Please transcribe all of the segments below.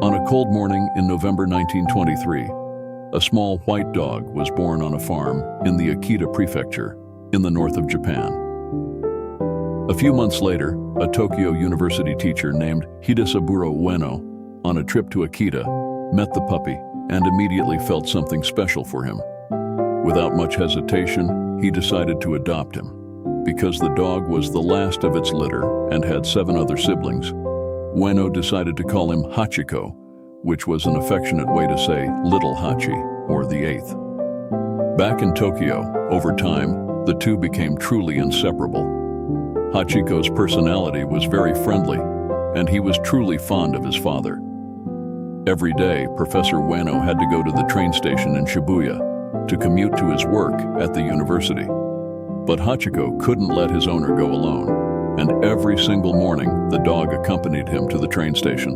On a cold morning in November 1923, a small white dog was born on a farm in the Akita prefecture in the north of Japan. A few months later, a Tokyo University teacher named Hidesaburo Ueno, on a trip to Akita, met the puppy and immediately felt something special for him. Without much hesitation, he decided to adopt him. Because the dog was the last of its litter and had 7 other siblings, Ueno decided to call him Hachiko, which was an affectionate way to say Little Hachi, or the 8th. Back in Tokyo, over time, the two became truly inseparable. Hachiko's personality was very friendly, and he was truly fond of his father. Every day, Professor Ueno had to go to the train station in Shibuya to commute to his work at the university. But Hachiko couldn't let his owner go alone, and every single morning, the dog accompanied him to the train station.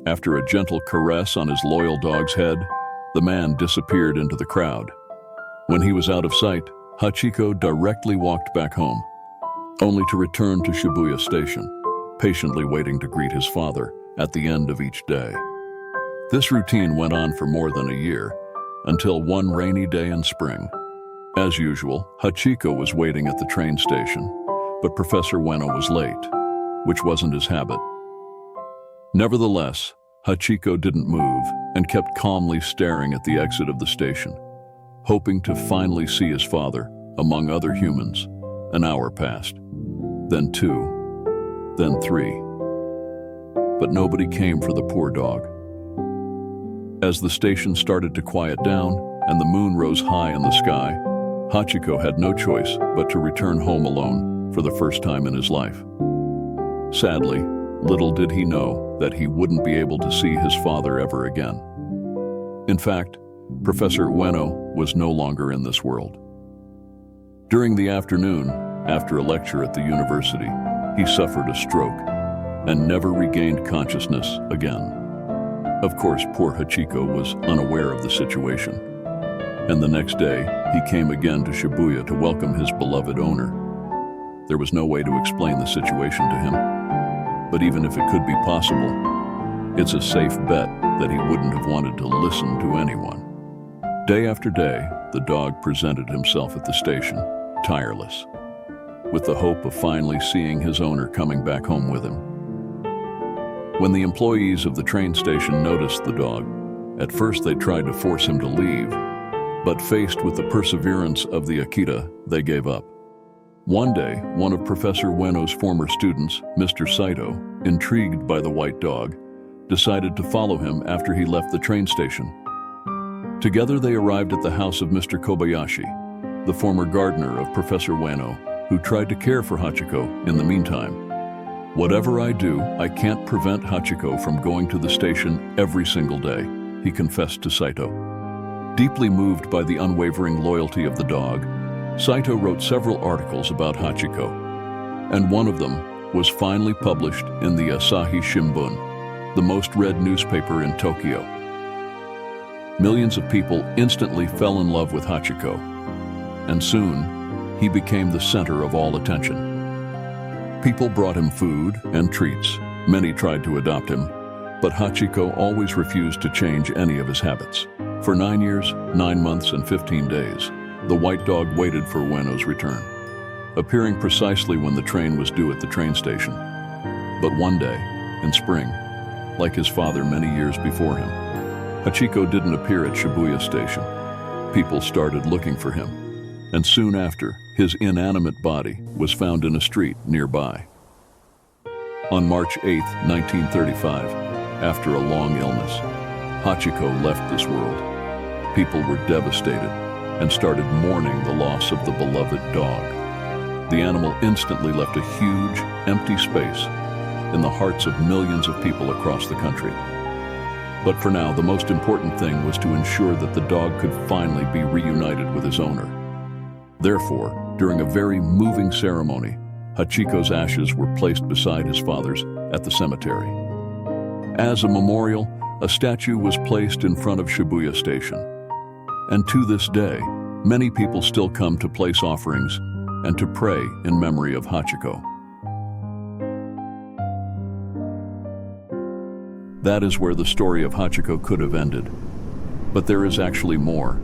After a gentle caress on his loyal dog's head, the man disappeared into the crowd. When he was out of sight, Hachiko directly walked back home, only to return to Shibuya Station, patiently waiting to greet his father at the end of each day. This routine went on for more than a year, until one rainy day in spring. As usual, Hachiko was waiting at the train station, but Professor Ueno was late, which wasn't his habit. Nevertheless, Hachiko didn't move and kept calmly staring at the exit of the station, hoping to finally see his father among other humans. An hour passed, then 2, then 3. But nobody came for the poor dog. As the station started to quiet down and the moon rose high in the sky, Hachiko had no choice but to return home alone for the first time in his life. Sadly, little did he know that he wouldn't be able to see his father ever again. In fact, Professor Ueno was no longer in this world. During the afternoon, after a lecture at the university, he suffered a stroke and never regained consciousness again. Of course, poor Hachiko was unaware of the situation. And the next day, he came again to Shibuya to welcome his beloved owner. There was no way to explain the situation to him, but even if it could be possible, it's a safe bet that he wouldn't have wanted to listen to anyone. Day after day, the dog presented himself at the station, tireless, with the hope of finally seeing his owner coming back home with him. When the employees of the train station noticed the dog, at first they tried to force him to leave, but faced with the perseverance of the Akita, they gave up. One day, one of Professor Ueno's former students, Mr. Saito, intrigued by the white dog, decided to follow him after he left the train station. Together they arrived at the house of Mr. Kobayashi, the former gardener of Professor Ueno, who tried to care for Hachiko in the meantime. "Whatever I do, I can't prevent Hachiko from going to the station every single day," he confessed to Saito. Deeply moved by the unwavering loyalty of the dog, Saito wrote several articles about Hachiko, and one of them was finally published in the Asahi Shimbun, the most read newspaper in Tokyo. Millions of people instantly fell in love with Hachiko, and soon he became the center of all attention. People brought him food and treats. Many tried to adopt him, but Hachiko always refused to change any of his habits. For 9 years, 9 months, and 15 days, the white dog waited for Ueno's return, appearing precisely when the train was due at the train station. But one day, in spring, like his father many years before him, Hachiko didn't appear at Shibuya Station. People started looking for him, and soon after, his inanimate body was found in a street nearby. On March 8, 1935, after a long illness, Hachiko left this world. People were devastated and started mourning the loss of the beloved dog. The animal instantly left a huge, empty space in the hearts of millions of people across the country. But for now, the most important thing was to ensure that the dog could finally be reunited with his owner. Therefore, during a very moving ceremony, Hachiko's ashes were placed beside his father's at the cemetery. As a memorial, a statue was placed in front of Shibuya Station. And to this day, many people still come to place offerings and to pray in memory of Hachiko. That is where the story of Hachiko could have ended. But there is actually more.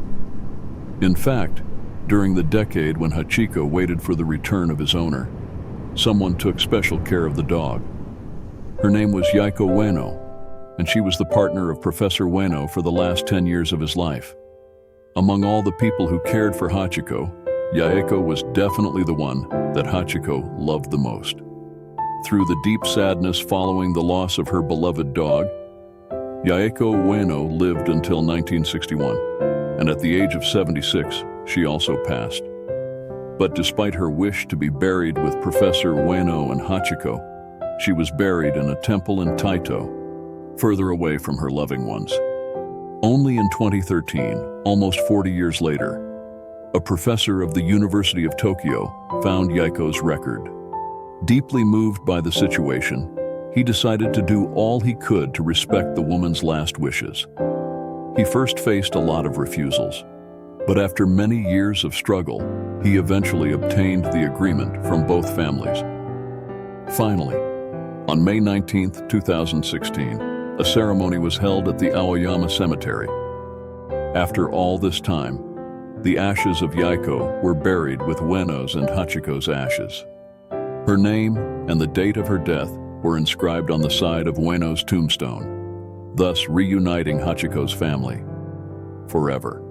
In fact, during the decade when Hachiko waited for the return of his owner, someone took special care of the dog. Her name was Yaiko Ueno, and she was the partner of Professor Ueno for the last 10 years of his life. Among all the people who cared for Hachiko, Yaiko was definitely the one that Hachiko loved the most. Through the deep sadness following the loss of her beloved dog, Yaiko Ueno lived until 1961, and at the age of 76, she also passed. But despite her wish to be buried with Professor Ueno and Hachiko, she was buried in a temple in Taito, further away from her loving ones. Only in 2013, almost 40 years later, a professor of the University of Tokyo found Yaiko's record. Deeply moved by the situation, he decided to do all he could to respect the woman's last wishes. He first faced a lot of refusals, but after many years of struggle, he eventually obtained the agreement from both families. Finally, on May 19, 2016, a ceremony was held at the Aoyama Cemetery. After all this time, the ashes of Yaiko were buried with Ueno's and Hachiko's ashes. Her name and the date of her death were inscribed on the side of Ueno's tombstone, thus reuniting Hachiko's family forever.